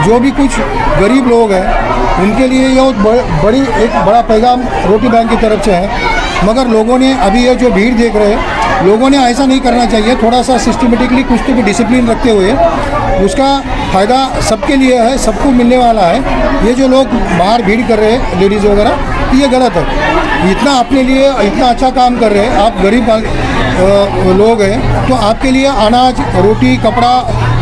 जो भी कुछ गरीब लोग हैं उनके लिए ये एक बड़ा पैगाम रोटी बैंक की तरफ से है। मगर लोगों ने अभी ये जो भीड़ देख रहे हैं, लोगों ने ऐसा नहीं करना चाहिए। थोड़ा सा सिस्टमेटिकली कुछ तो भी डिसिप्लिन रखते हुए उसका फ़ायदा सबके लिए है, सबको मिलने वाला है। ये जो लोग बाहर भीड़ कर रहे हैं लेडीज़ वगैरह, ये गलत है। इतना अपने लिए इतना अच्छा काम कर रहे हैं, आप गरीब लोग हैं तो आपके लिए अनाज, रोटी, कपड़ा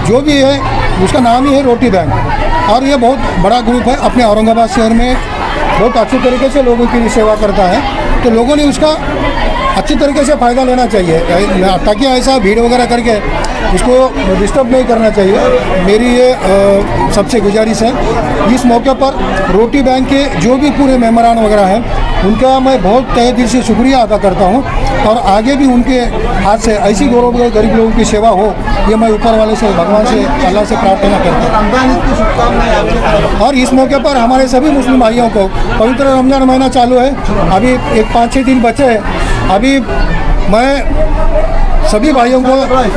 जो भी है उसका नाम ही है रोटी बैंक। और ये बहुत बड़ा ग्रुप है, अपने औरंगाबाद शहर में बहुत अच्छे तरीके से लोगों की सेवा करता है। तो लोगों ने उसका अच्छी तरीके से फ़ायदा लेना चाहिए, ताकि ऐसा भीड़ वगैरह करके उसको डिस्टर्ब नहीं करना चाहिए। मेरी ये सबसे गुजारिश है। इस मौके पर रोटी बैंक के जो भी पूरे मेम्बरान वगैरह हैं उनका मैं बहुत तहे दिल से शुक्रिया अदा करता हूँ, और आगे भी उनके हाथ से ऐसी गरीब लोगों की सेवा हो, ये मैं ऊपर वाले से, भगवान से, अल्लाह से प्रार्थना करता हूँ। और इस मौके पर हमारे सभी मुस्लिम भाइयों को, पवित्र रमज़ान महीना चालू है, अभी एक 5-6 दिन बचे हैं। अभी मैं सभी भाइयों को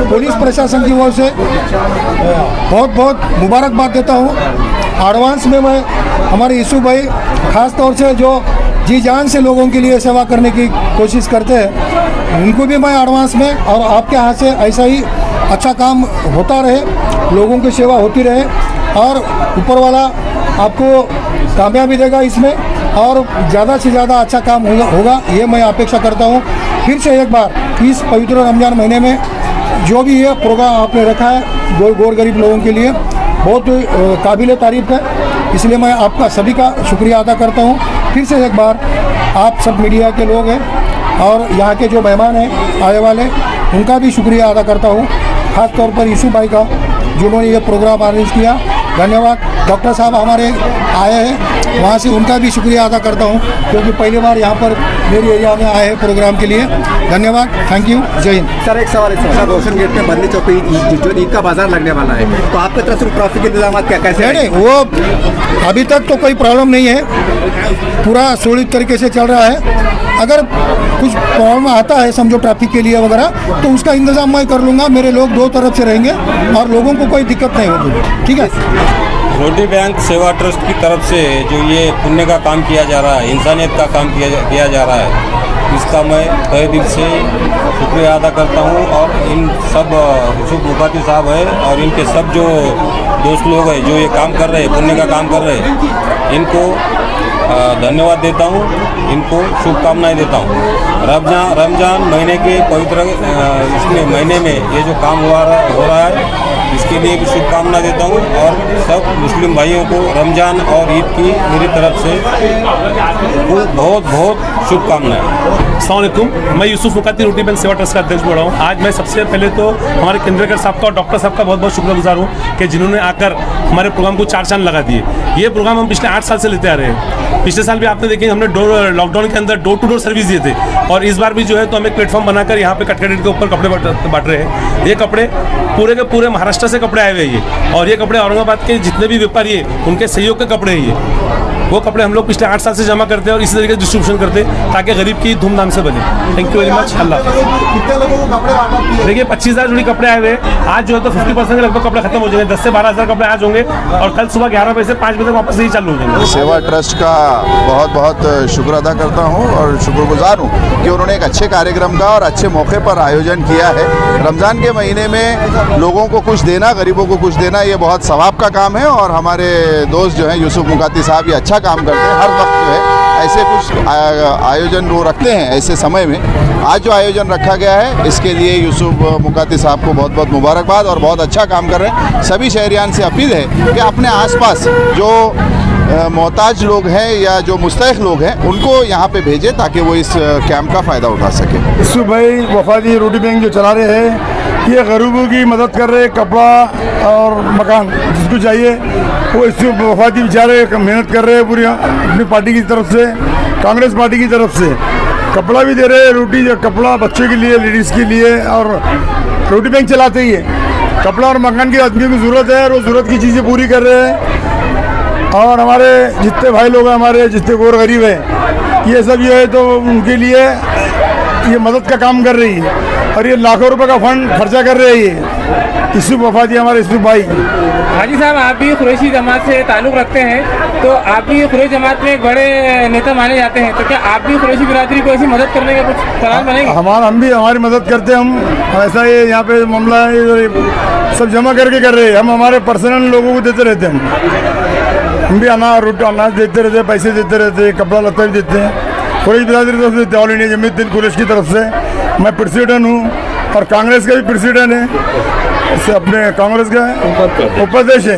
पुलिस प्रशासन की ओर से बहुत बहुत मुबारकबाद देता हूँ। एडवांस में मैं हमारे यूसुफ भाई ख़ास तौर से जो जी जान से लोगों के लिए सेवा करने की कोशिश करते हैं, उनको भी मैं एडवांस में, और आपके हाथ से ऐसा ही अच्छा काम होता रहे, लोगों की सेवा होती रहे, और ऊपर वाला आपको कामयाबी देगा इसमें, और ज़्यादा से ज़्यादा अच्छा काम होगा ये मैं अपेक्षा करता हूँ। फिर से एक बार इस पवित्र रमज़ान महीने में जो भी ये प्रोग्राम आपने रखा है गौर गरीब लोगों के लिए, बहुत काबिल तारीफ़ है। इसलिए मैं आपका सभी का शुक्रिया अदा करता हूँ। फिर से एक बार आप सब मीडिया के लोग हैं और यहाँ के जो मेहमान हैं आए वाले, उनका भी शुक्रिया अदा करता हूँ। ख़ास तौर पर यूसुफ भाई का, जिन्होंने ये प्रोग्राम अरेंज किया, धन्यवाद। डॉक्टर साहब हमारे आए हैं, वहाँ से उनका भी शुक्रिया अदा करता हूँ, क्योंकि पहली बार यहाँ पर मेरी एरिया में आए हैं प्रोग्राम के लिए। धन्यवाद, थैंक यू, जय हिंद। सर एक सवाल है, सर रोशन गेट में बंदी चौक पे जो ईद का बाजार लगने वाला है, तो आपकी तरफ से ट्रैफिक के इंतजाम कैसे हैं? नहीं, वो अभी तक तो कोई प्रॉब्लम नहीं है, पूरा सुरक्षित तरीके से चल रहा है। अगर कुछ प्रॉब्लम आता है समझो ट्रैफिक के लिए वगैरह, तो उसका इंतज़ाम मैं कर लूँगा। मेरे लोग दो तरफ से रहेंगे और लोगों को कोई दिक्कत नहीं होगी, ठीक है। रोटी बैंक सेवा ट्रस्ट की तरफ से जो ये पुण्य का काम किया जा रहा है, इंसानियत का काम किया जा रहा है, इसका मैं तहे दिल से शुक्रिया अदा करता हूँ। और इन सब यूसुफ मुकाती साहब है और इनके सब जो दोस्त लोग हैं जो ये काम कर रहे हैं, पुण्य का काम कर रहे हैं, इनको धन्यवाद देता हूँ, इनको शुभकामनाएं देता हूँ। रमज़ान महीने के पवित्र इसमें महीने में ये जो काम हो रहा है, इसके लिए भी शुभकामना देता हूँ। और सब मुस्लिम भाइयों को रमज़ान और ईद की मेरी तरफ से बहुत बहुत शुभकामनाएं। अस्सलाम वालेकुम, मैं यूसुफ मुकाती रोटी बैंक सेवा ट्रस्ट का अध्यक्ष बोल रहा हूँ। आज मैं सबसे पहले तो हमारे केंद्रकर साहब का और डॉक्टर साहब का बहुत बहुत शुक्रगुजार हूँ कि जिन्होंने आकर हमारे प्रोग्राम को 4 चांद लगा दिए। ये प्रोग्राम हम पिछले 8 साल से लेते आ रहे हैं। पिछले साल भी आपने देखेंगे हमने लॉकडाउन के अंदर डोर टू डोर सर्विस दिए थे, और इस बार भी जो है तो हम एक प्लेटफॉर्म बनाकर यहाँ पे कटकट के ऊपर कपड़े बांट रहे हैं। ये कपड़े पूरे के पूरे महाराष्ट्र से कपड़े आए हुए हैं, और ये कपड़े औरंगाबाद के जितने भी व्यापारी है उनके सहयोग के कपड़े हैं। ये वो कपड़े हम लोग पिछले 8 साल से जमा करते हैं और इसी तरीके से डिस्ट्रीब्यूशन करते हैं ताकि गरीब की धूमधाम से बने। Thank you very much. Allah कितने लोगों को कपड़े बांटना? देखिए 25,000 जोड़ी कपड़े आए हुए। आज जो है तो 50% के लगभग कपड़े खत्म हो जाएंगे। 10 से 12,000 कपड़े आज होंगे और कल सुबह 11 बजे से 5 बजे तक वापस यही चालू हो जाएंगे। सेवा ट्रस्ट का बहुत बहुत शुक्र अदा करता हूँ और शुक्रगुजार हूँ कि उन्होंने एक अच्छे कार्यक्रम का और अच्छे मौके पर आयोजन किया है। रमज़ान के महीने में लोगों को कुछ देना, गरीबों को कुछ देना, ये बहुत सवाब का काम है। और हमारे दोस्त जो हैं यूसुफ मुकाती साहब ये अच्छा काम करते हैं। हर वक्त जो है ऐसे कुछ आयोजन वो रखते हैं ऐसे समय में। आज जो आयोजन रखा गया है इसके लिए यूसुफ मुकाती साहब को बहुत बहुत मुबारकबाद, और बहुत अच्छा काम कर रहे हैं। सभी शहरियान से अपील है कि अपने आसपास जो मोहताज लोग हैं या जो मुस्तहिक लोग हैं उनको यहाँ पे भेजें ताकि वो इस कैंप का फ़ायदा उठा सके। यूसुफ भाई वफादी रोटी बैंक जो चला रहे हैं, ये गरीबों की मदद कर रहे हैं। कपड़ा और मकान जिसको चाहिए वो इससे वफादी बेचारे मेहनत कर रहे हैं पूरी अपनी पार्टी की तरफ से, कांग्रेस पार्टी की तरफ से। कपड़ा भी दे रहे हैं, रोटी कपड़ा बच्चों के लिए, लेडीज़ के लिए, और रोटी बैंक चलाते ही है। कपड़ा और मकान की आदमी की ज़रूरत है और वो ज़रूरत की चीज़ें पूरी कर रहे हैं। और हमारे जितने भाई लोग हैं, हमारे जितने गौर गरीब हैं, ये सब ये है तो उनके लिए ये मदद का काम कर रही है। और ये लाखों रुपए का फंड खर्चा कर रही है। यूसुफ वफादी, हमारे यूसुफ भाई। हाजी साहब, आप भी कुरैशी जमात से ताल्लुक़ रखते हैं, तो आप भी कुरैशी जमात में एक बड़े नेता माने जाते हैं, तो क्या आप भी कुरैशी बिरादरी को ऐसी मदद करने का कुछ प्लान बनेंगे? हम भी हमारी मदद करते हैं। हम ऐसा ये यहाँ पे मामला है, ये सब जमा करके कर रहे हैं। हम हमारे पर्सनल लोगों को देते रहते हैं। हम भी अनाज देते रहते हैं, पैसे देते रहते हैं, कपड़ा लत्ता भी देते हैं। कुरैशी बिरादरी तरफ से ऑल इंडिया जमीयत कुरैश की तरफ से मैं प्रेसिडेंट हूँ और कांग्रेस का भी प्रेसिडेंट है। इससे अपने कांग्रेस का उपाध्यक्ष है,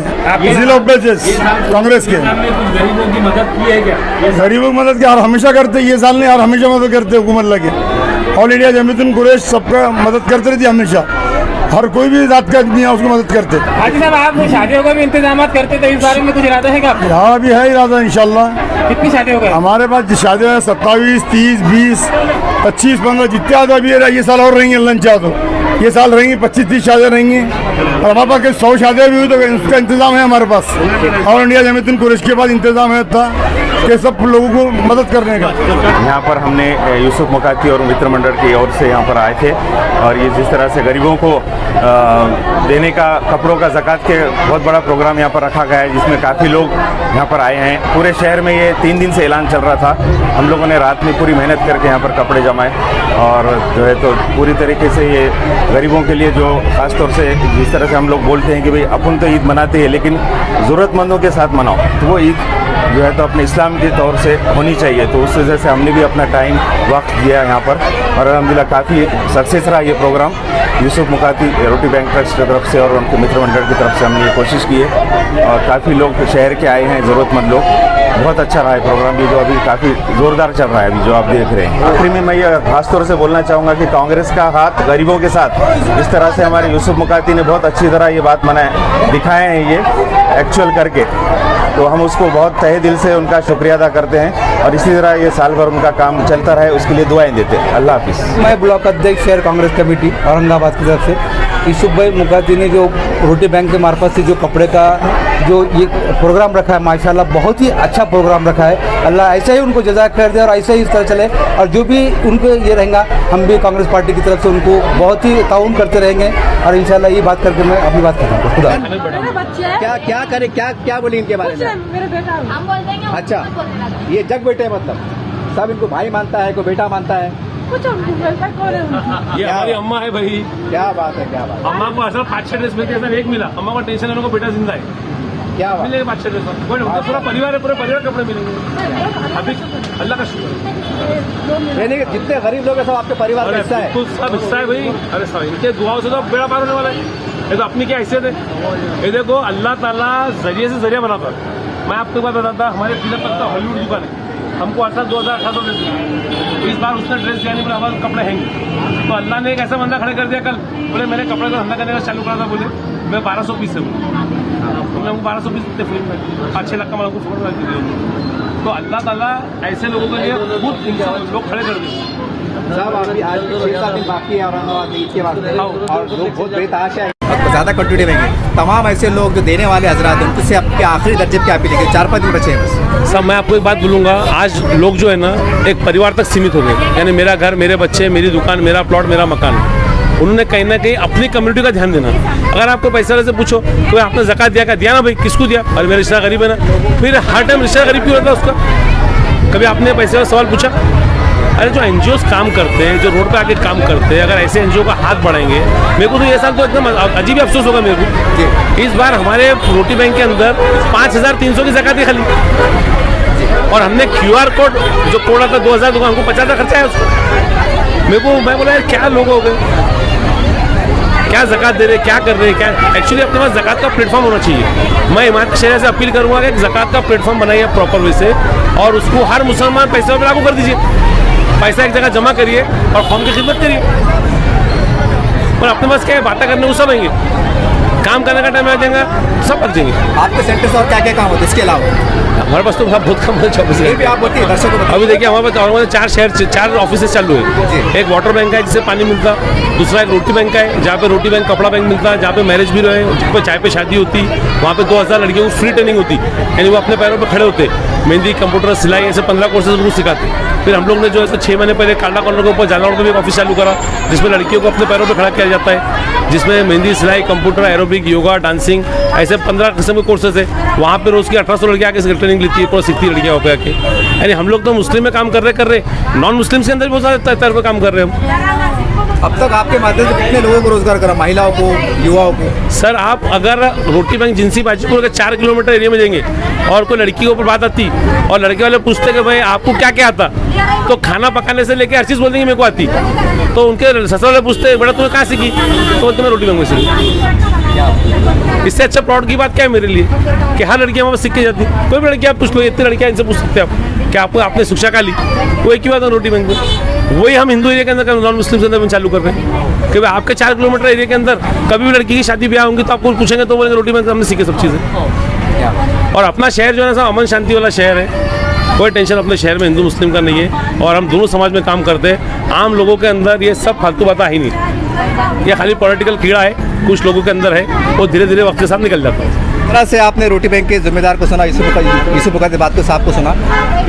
जिला उपाध्यक्ष कांग्रेस के। गरीबों की मदद की है क्या? गरीबों की मदद की हर हमेशा करते, ये साल नहीं, हर हमेशा मदद करते हुकूमत लगे। ऑल इंडिया जमीयत कुरैश सबका मदद करते रहती है हमेशा। हर कोई भी जात का आदमी है उसको मदद करते। हाजी साहब, आप शादियों का भी इंतजाम करते, तो इस बारे में कुछ इरादा है क्या आपका? यहाँ भी है इरादा इंशाल्लाह। कितनी शादियों का? हमारे पास शादियाँ हैं 27, 30, 20, 25, 15 जितने आदमी भी है, ये साल और रहेंगे अल्लाह चाहे तो। ये साल रहेंगी 25-30 शादियाँ रहेंगी और हमारे पास 100 शादियाँ भी हुई तो उसका इंतजाम है हमारे पास। ऑल इंडिया जमीयत कुरैश के पास इंतजाम है था कि सब लोगों को मदद करने का। यहाँ पर हमने यूसुफ मुकाती और मित्र मंडल की ओर से यहाँ पर आए थे और ये जिस तरह से गरीबों को देने का कपड़ों का ज़कात के बहुत बड़ा प्रोग्राम यहाँ पर रखा गया है, जिसमें काफ़ी लोग यहाँ पर आए हैं। पूरे शहर में ये 3 दिन से ऐलान चल रहा था। हम लोगों ने रात में पूरी मेहनत करके यहाँ पर कपड़े जमाए और जो है तो पूरी तरीके से ये गरीबों के लिए, जो ख़ास तौर से जिस तरह से हम लोग बोलते हैं कि भाई अपन तो ईद मनाते हैं लेकिन ज़रूरतमंदों के साथ मनाओ, तो वो ईद जो है तो अपने इस्लाम के तौर से होनी चाहिए। तो उस वजह से हमने भी अपना टाइम वक्त दिया यहाँ पर और अल्हम्दुलिल्लाह काफ़ी सक्सेस रहा ये प्रोग्राम। यूसुफ मुकाती रोटी बैंक ट्रस्ट की तरफ से और उनके मित्र मंडल की तरफ से हमने ये कोशिश की है और काफ़ी लोग शहर के आए हैं, ज़रूरतमंद लोग। बहुत अच्छा रहा है प्रोग्राम भी, जो अभी काफ़ी ज़ोरदार चल रहा है अभी जो आप देख रहे हैं। आखिर में मैं ये खास तौर से बोलना चाहूँगा कि कांग्रेस का हाथ गरीबों के साथ, इस तरह से हमारे यूसुफ मुकाती ने बहुत अच्छी तरह ये बात दिखाए हैं ये एक्चुअल करके, तो हम उसको बहुत तहे दिल से उनका शुक्रिया अदा करते हैं और इसी तरह ये साल भर उनका काम चलता रहे उसके लिए दुआएं देते हैं। अल्लाह हाफिज़। मैं ब्लॉक अध्यक्ष शहर कांग्रेस कमेटी औरंगाबाद की तरफ से यूसुफ भाई मुकाती ने जो रोटी बैंक के मार्फत से जो कपड़े का जो ये प्रोग्राम रखा है, माशाल्लाह बहुत ही अच्छा प्रोग्राम रखा है। अल्लाह ऐसा ही उनको जज़ा खैर दे और ऐसा ही इस तरह चले और जो भी उनको ये रहेगा, हम भी कांग्रेस पार्टी की तरफ से उनको बहुत ही ताउन करते रहेंगे और इंशाल्लाह ये बात करके मैं अपनी बात करूँगा। खुदा क्या करे, क्या बोले इनके बारे में? मेरे बेटा हम बोल देंगे। अच्छा, ये जग बेटे मतलब सब इनको भाई मानता है, कोई बेटा मानता है? कुछ हमको बोलता कौन है उनकी? ये हमारी अम्मा है भाई। क्या बात है, क्या बात है। अम्मा को असल 5-6 ड्रेस मिलते हैं, एक मिला। अम्मा को टेंशन है, उनको बेटा जिंदा है, क्या बात मिलेगा 5-6 ड्रेस। पूरा परिवार है, पूरे परिवार कपड़े मिलेंगे अभी। अल्लाह का शुक्र है। जितने गरीब लोग हैं सब आपके परिवार का हिस्सा है? सब हिस्सा है भाई। अरे सब इनके दुआओं से तो बेड़ा पार होने वाला है। ये तो अपनी क्या हैसियत है, ये देखो अल्लाह ताला जरिए से जरिया बनाता है। मैं आपको बात बताता, हमारे तिलक तक का हॉलीवुड दुकान है, हमको अरसा 2018 ड्रेस दिया। इस बार उसने ड्रेस दिया नहीं, बोले हमारे कपड़े हैंगे। तो अल्लाह ने एक ऐसा बंदा खड़े कर दिया कल, बोले मैंने कपड़े का धंधा करने का चालू करा था, बोले मैं 1200 पीस से बोले हमको 1200 पीस देते फ्री में, 5-6 लाख का मैं आपको फोटो रख दिया। तो अल्लाह ताला ऐसे लोगों के लिए खुद इंसान लोग खड़े कर देते। साहब अभी आज 6-7 दिन बाकी है औरंगाबाद ईद के वास्ते और लोग बहुत बेतहाशा है, ज़्यादा क्वांटिटी में तमाम ऐसे लोग जो देने वाले हजरात हैं उनसे आपके आखिरी दर्जे की अपील है। 4-5 दिन बचे हैं बस। सब मैं आपको एक बात बोलूँगा, आज लोग जो है ना एक परिवार तक सीमित हो गए, यानी मेरा घर, मेरे बच्चे, मेरी दुकान, मेरा प्लॉट, मेरा मकान। उन्होंने कहीं ना कहीं अपनी कम्युनिटी का ध्यान देना। अगर आपको पैसे वाले से पूछो तो आपने ज़कात दिया ना भाई, किसको दिया? अरे मेरा रिश्ता गरीब है ना। फिर हर टाइम रिश्ता गरीब क्यों रहता है उसका? कभी आपने पैसे वाला सवाल पूछा? अरे जो एनजीओ काम करते हैं, जो रोड पे आके काम करते हैं, अगर ऐसे एनजीओ का हाथ बढ़ाएंगे, मेरे को तो ये साल तो एकदम अजीब अफसोस होगा मेरे को। इस बार हमारे रोटी बैंक के अंदर 5300 की ज़कात है खाली और हमने QR कोड जो कोड आता 2000 दुकान हमको 50 का खर्चा है उसको। मेरे को मैं बोला यार क्या लोग हो गए, क्या ज़कात दे रहे, क्या कर रहे हैं, क्या एक्चुअली अपने पास ज़कात का प्लेटफॉर्म होना चाहिए। मैं इमारत शहर से अपील करूँगा कि ज़कात का प्लेटफॉर्म बनाइए प्रॉपर वे से और उसको हर मुसलमान पैसे पर लागू कर दीजिए। पैसा एक जगह जमा करिए और कौम की खिदमत करिए। और अपने पास क्या है, बातें करने को सब आएंगे, काम करने का टाइम आ जाएगा, सब लग जाएंगे। आपके सेंटर से और क्या क्या काम होते हैं इसके अलावा? हमारे पास तो बहुत कम है, 24 भी आप होती है दर्शकों को। अभी देखिए हमारे पास 4 ऑफिस चालू है। एक वाटर बैंक है जिससे पानी मिलता, दूसरा एक रोटी बैंक है जहाँ पे रोटी बैंक कपड़ा बैंक मिलता है, जहाँ पे मैरिज ब्यूरो है, जहाँ पे चाय पे शादी होती, वहाँ पे 2000 लड़कियों को फ्री ट्रेनिंग होती, यानी वो अपने पैरों पर खड़े होते, मेहंदी, कंप्यूटर, सिलाई, ऐसे 15 कोर्सेज उनको सिखाते। फिर हम लोग ने जो है 6 महीने पहले काला कॉर्नर के ऊपर जाला रोड में भी एक ऑफिस चालू करा जिसमें लड़कियों को अपने पैरों पर खड़ा किया जाता है, जिसमें मेहंदी, सिलाई, कंप्यूटर, एरोबिक, योगा, डांसिंग, ऐसे 15 किस्म के कोर्सेज है। वहाँ पे रोज़ की 1800 लड़कियाँ आके ट्रेनिंग लेती है, पूरा सीखती लड़कियाँ वहाँ पे आके। यानी हम लोग तो मुस्लिम में काम कर रहे, नॉन मुस्लिम्स के अंदर भी बहुत सारे तरह पे काम कर रहे हैं हम। अब तक आपके माध्यम से कितने लोगों को रोजगार करा, महिलाओं को, युवाओं को? सर आप अगर रोटी बैंक जिनसी बाजीपुर के 4 किलोमीटर एरिया में जाएंगे और कोई लड़की के ऊपर बात आती और लड़के वाले पूछते कि भाई आपको क्या क्या आता, तो खाना पकाने से लेके हर चीज़ बोल देंगे मेरे को आती। तो उनके ससुर वाले पूछते बेटा तुम्हें कहाँ सीखी, तो बोलते मैं रोटी बैंक में सीखी। इससे अच्छा प्राउड की बात क्या है मेरे लिए कि हर लड़की वहाँ सीख के जाती। कोई भी लड़की आप पूछ लो, इतनी लड़कियाँ इनसे पूछ सकते हैं आप कि आपको आपने शिक्षा का ली, वो एक ही बात है रोटी बैंक में। वही हम हिंदू एरिया के अंदर नॉन मुस्लिम के अंदर चालू कर रहे हैं कि भाई आपके 4 किलोमीटर एरिया के अंदर कभी भी लड़की की शादी ब्याह होंगी तो आपको पूछेंगे तो बोलेंगे रोटी बैंक हमने सीखे सब चीज़ें। और अपना शहर जो है ना सब अमन शांति वाला शहर है, कोई टेंशन अपने शहर में हिंदू मुस्लिम का नहीं है। और हम दोनों समाज में काम करते हैं। आम लोगों के अंदर ये सब फालतू बातें ही नहीं, ये खाली पॉलिटिकल कीड़ा है कुछ लोगों के अंदर है, वो धीरे धीरे वक्त के साथ निकल जाता है। तरह से आपने रोटी बैंक के जिम्मेदार को सुना, यूसुफ मुकाती बात को साहब को सुना।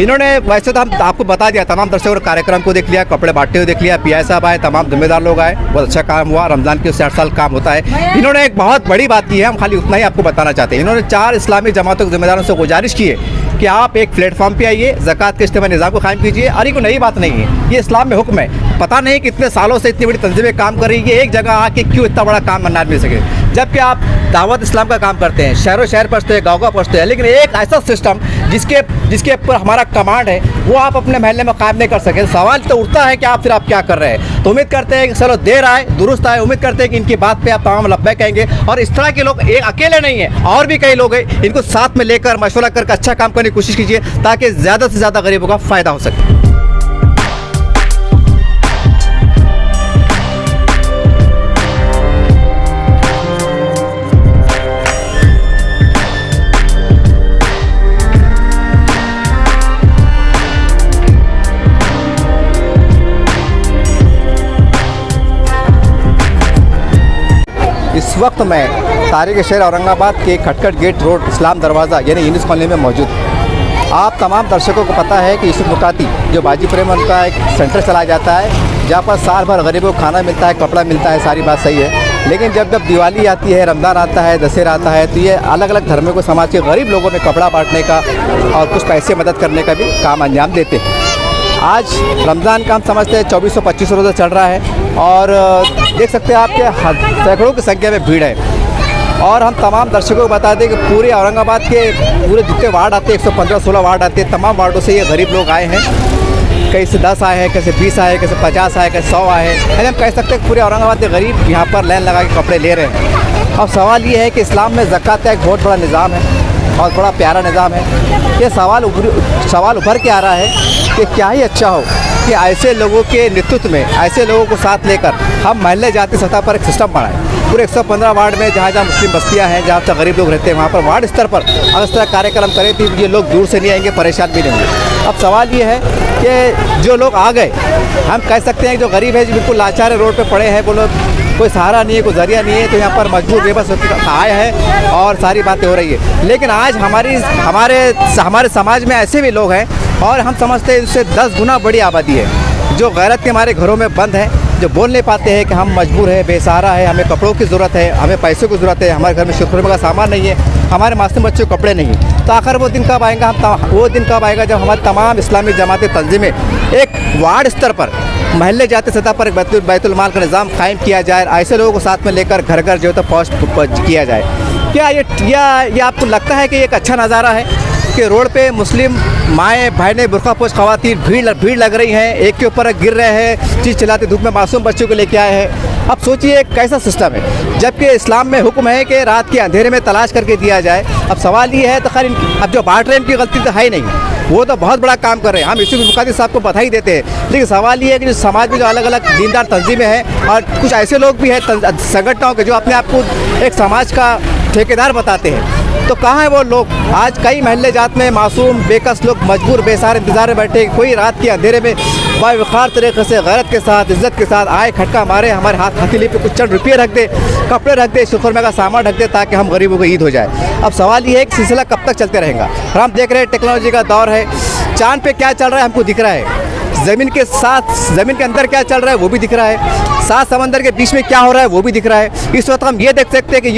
इन्होंने वैसे तो हम आपको बता दिया, तमाम दर्शकों ने कार्यक्रम को देख लिया, कपड़े बांटते हुए देख लिया, पीआई साहब आए, तमाम जिम्मेदार लोग आए, बहुत अच्छा काम हुआ। रमज़ान के 60 साल काम होता है। इन्होंने एक बहुत बड़ी बात की है, हम खाली उतना ही आपको बताना चाहते हैं। इन्होंने 4 इस्लामी जमातों के जिम्मेदारों से गुजारिश की है कि आप एक प्लेटफॉर्म पे आइए, ज़कात के इज्तिमाई निज़ाम को कायम कीजिए। और ये कोई नई बात नहीं है, ये इस्लाम में हुक्म है। पता नहीं कितने सालों से इतनी बड़ी तंजीमें काम कर रही है, एक जगह आके क्यों इतना बड़ा काम मन्ना मिल सके, जबकि आप दावत इस्लाम का काम करते हैं, शहरों शहर पहुँचते हैं, गाँव पहुँचते हैं, लेकिन एक ऐसा सिस्टम जिसके ऊपर हमारा कमांड है वो आप अपने महल्ले में कायम नहीं कर सके। सवाल तो उठता है कि आप क्या कर रहे हैं। तो उम्मीद करते हैं कि चलो देर आए दुरुस्त आए, उम्मीद करते हैं कि इनकी बात पे आप तमाम लब्बैक कहेंगे। और इस तरह के लोग एक अकेले नहीं हैं, और भी कई लोग हैं, इनको साथ में लेकर मशवरा करके अच्छा काम करने की कोशिश कीजिए ताकि ज़्यादा से ज़्यादा गरीबों का फ़ायदा हो सके। इस वक्त मैं तारीख़ शहर औरंगाबाद के खटखट गेट रोड इस्लाम दरवाज़ा यानी यूनिस कॉलोनी में मौजूद हूँ। आप तमाम दर्शकों को पता है कि यूसुफ मुकाती जो बाजीपुर में उनका एक सेंटर चलाया जाता है जहाँ पर साल भर गरीबों को खाना मिलता है, कपड़ा मिलता है, सारी बात सही है। लेकिन जब दिवाली आती है, रमज़ान आता है, दशहरा आता है, तो ये अलग अलग धर्मों को समाज के गरीब लोगों में कपड़ा बांटने का और कुछ पैसे मदद करने का भी काम अंजाम देते हैं। आज रमज़ान का हम समझते हैं 2425 रोज़ा चल रहा है और देख सकते हैं आपके सैकड़ों की संख्या में भीड़ है। और हम तमाम दर्शकों को बता दें कि पूरे औरंगाबाद के पूरे जितने वार्ड आते हैं, 115-16 वार्ड आते हैं, तमाम वार्डों से ये गरीब लोग आए हैं। कहीं से 10 आए हैं, कैसे 20 आए, कैसे 50 आए, कैसे 100 आए हैं। यानी हम कह सकते हैं कि पूरे औरंगाबाद के गरीब यहाँ पर लाइन लगा के कपड़े ले रहे हैं। अब सवाल ये है कि इस्लाम में ज़कात का एक बहुत बड़ा निज़ाम है और बड़ा प्यारा निज़ाम है। ये सवाल उभर के आ रहा है कि क्या ही अच्छा हो कि ऐसे लोगों के नेतृत्व में ऐसे लोगों को साथ लेकर हम महल्ले जाति सतह पर एक सिस्टम बनाएं। पूरे 115 वार्ड में जहाँ जहाँ मुस्लिम बस्तियाँ हैं, जहाँ तक गरीब लोग रहते हैं, वहाँ पर वार्ड स्तर पर अगर इस तरह कार्यक्रम करें तो ये लोग दूर से नहीं आएंगे, परेशान भी नहीं होंगे। अब सवाल ये है कि जो लोग आ गए, हम कह सकते हैं जो गरीब है, जो बिल्कुल लाचार है, रोड पर पड़े हैं, वो लोग कोई सहारा नहीं है, कोई जरिया नहीं है, तो यहाँ पर मजबूर बेबस आए हैं और सारी बातें हो रही है। लेकिन आज हमारे समाज में ऐसे भी लोग हैं और हम समझते हैं इससे 10 गुना बड़ी आबादी है जो गैरत के हमारे घरों में बंद है, जो बोल नहीं पाते हैं कि हम मजबूर है, बेसहारा है, हमें कपड़ों की ज़रूरत है, हमें पैसों की ज़रूरत है, हमारे घर में शुक्र का सामान नहीं है, हमारे मासूम बच्चों को कपड़े नहीं हैं। तो आखिर वो दिन कब आएगा? वो दिन कब आएगा जब हमारे तमाम इस्लामी जमातें तंजीमें एक वार्ड स्तर पर महल्ले जाते सतह पर बैतुल माल का निज़ाम कायम किया जाए, ऐसे लोगों को साथ में लेकर घर घर जो है तो पहुँच किया जाए। क्या ये आपको लगता है कि एक अच्छा नज़ारा है कि रोड पे मुस्लिम माएँ बहनें बुरखापोश ख़वातीन भीड़ लग रही हैं, एक के ऊपर गिर रहे हैं, चीज़ चलाते धूप में मासूम बच्चों को लेके आए हैं। अब सोचिए कैसा सिस्टम है, जबकि इस्लाम में हुक्म है कि रात के अंधेरे में तलाश करके दिया जाए। अब सवाल ये है तो खैर अब जो बांट रहे हैं इनकी गलती तो है ही नहीं, वो तो बहुत बड़ा काम कर रहे हैं, हम यूसुफ मुकाती साहब को बधाई देते हैं। लेकिन सवाल ये है कि जो समाज में जो अलग अलग दीनदार तंजीमें हैं और कुछ ऐसे लोग भी हैं संगठनों के जो अपने आप को एक समाज का ठेकेदार बताते हैं, तो कहाँ है वो लोग? आज कई महल्ले जात में मासूम बेकस लोग मजबूर बेसहारा इंतजार में बैठे, कोई रात के अंधेरे में बावकार तरीके से गैरत के साथ इज्जत के साथ आए, खटका मारे, हमारे हथेली पे कुछ चंद रुपये रख दे, कपड़े रख दे, शुक्र का सामान रख दे ताकि हम गरीबों को ईद हो जाए। अब सवाल ये है कि सिलसिला कब तक चलते रहेगा? और हम देख रहे हैं टेक्नोलॉजी का दौर है, चाँद पे क्या चल रहा है हमको दिख रहा है, ज़मीन के साथ ज़मीन के अंदर क्या चल रहा है वो भी दिख रहा है, सात समंदर के बीच में क्या हो रहा है वो भी दिख रहा है। इस वक्त हम ये देख सकते हैं कि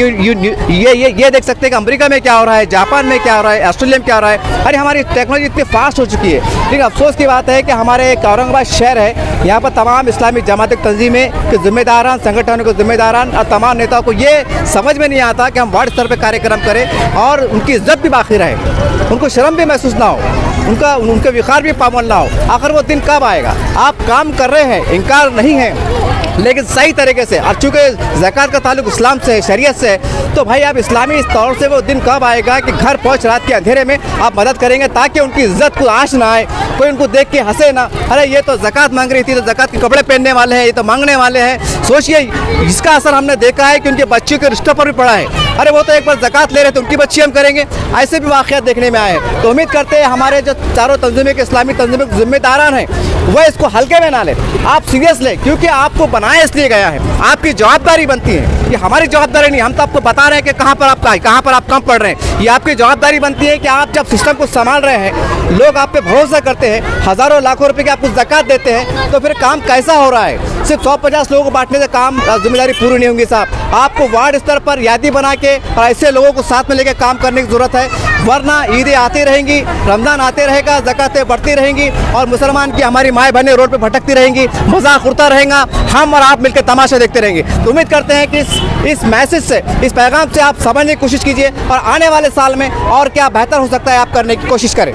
ये देख सकते हैं कि अमेरिका में क्या हो रहा है, जापान में क्या हो रहा है, ऑस्ट्रेलिया में क्या हो रहा है। अरे हमारी टेक्नोलॉजी इतनी फास्ट हो चुकी है, लेकिन अफसोस की बात है कि हमारे एक औरंगाबाद शहर है, यहाँ पर तमाम इस्लामी जमात तंजीमें के जिम्मेदारान, संगठनों के जिम्मेदारान और तमाम नेताओं को ये समझ में नहीं आता कि हम वार्ड स्तर पर कार्यक्रम करें और उनकी इज्जत भी बाकी रहे, उनको शर्म भी महसूस ना हो, उनके विकार भी पामाल ना हो। आखिर वो दिन कब आएगा? आप काम कर रहे हैं, इनकार नहीं है, लेकिन सही तरीके से। और चूँकि ज़कात का ताल्लुक इस्लाम से है, शरीयत से है, तो भाई आप इस्लामी तौर से वो दिन कब आएगा कि घर पहुँच रात के अंधेरे में आप मदद करेंगे ताकि उनकी इज्जत को आश ना आए, कोई उनको देख के हंसे ना, अरे ये तो ज़कात मांग रही थी तो ज़कात के कपड़े पहनने वाले हैं, ये तो मांगने वाले हैं। सोचिए इसका असर हमने देखा है कि उनके बच्चों के रिश्तों पर भी पड़ा है। अरे वो तो एक बार ज़कात ले रहे थे, उनकी बच्ची हम करेंगे, ऐसे भी वाक़यात देखने में आए हैं। तो उम्मीद करते हैं हमारे जो चारों तंजीमें के इस्लामी तंजीमों के जिम्मेदारान हैं वह इसको हल्के में ना ले, आप सीरियस लें, क्योंकि आपको बनाया इसलिए गया है, आपकी जवाबदारी बनती है। ये हमारी जवाबदारी नहीं, हम तो आपको बता रहे हैं कि कहाँ पर आप कम पड़ रहे हैं। ये आपकी जवाबदारी बनती है कि आप जब सिस्टम को संभाल रहे हैं, लोग आप पे भरोसा करते हैं, हज़ारों लाखों रुपए की आपको ज़कात देते हैं, तो फिर काम कैसा हो रहा है? सिर्फ 150 लोगों को बांटने से काम जिम्मेदारी पूरी नहीं होंगी साहब। आपको वार्ड स्तर पर यादी बना के और ऐसे लोगों को साथ में लेकर काम करने की ज़रूरत है, वरना ईदें आती रहेंगी, रमज़ान आते रहेगा, ज़कातें बढ़ती रहेंगी और मुसलमान की हमारी माएँ बहनें रोड पे भटकती रहेंगी, मजाक उड़ता रहेगा, हम और आप मिलकर तमाशा देखते रहेंगे। तो उम्मीद करते हैं कि इस मैसेज से, इस पैगाम से आप समझने की कोशिश कीजिए और आने वाले साल में और क्या बेहतर हो सकता है आप करने की कोशिश करें।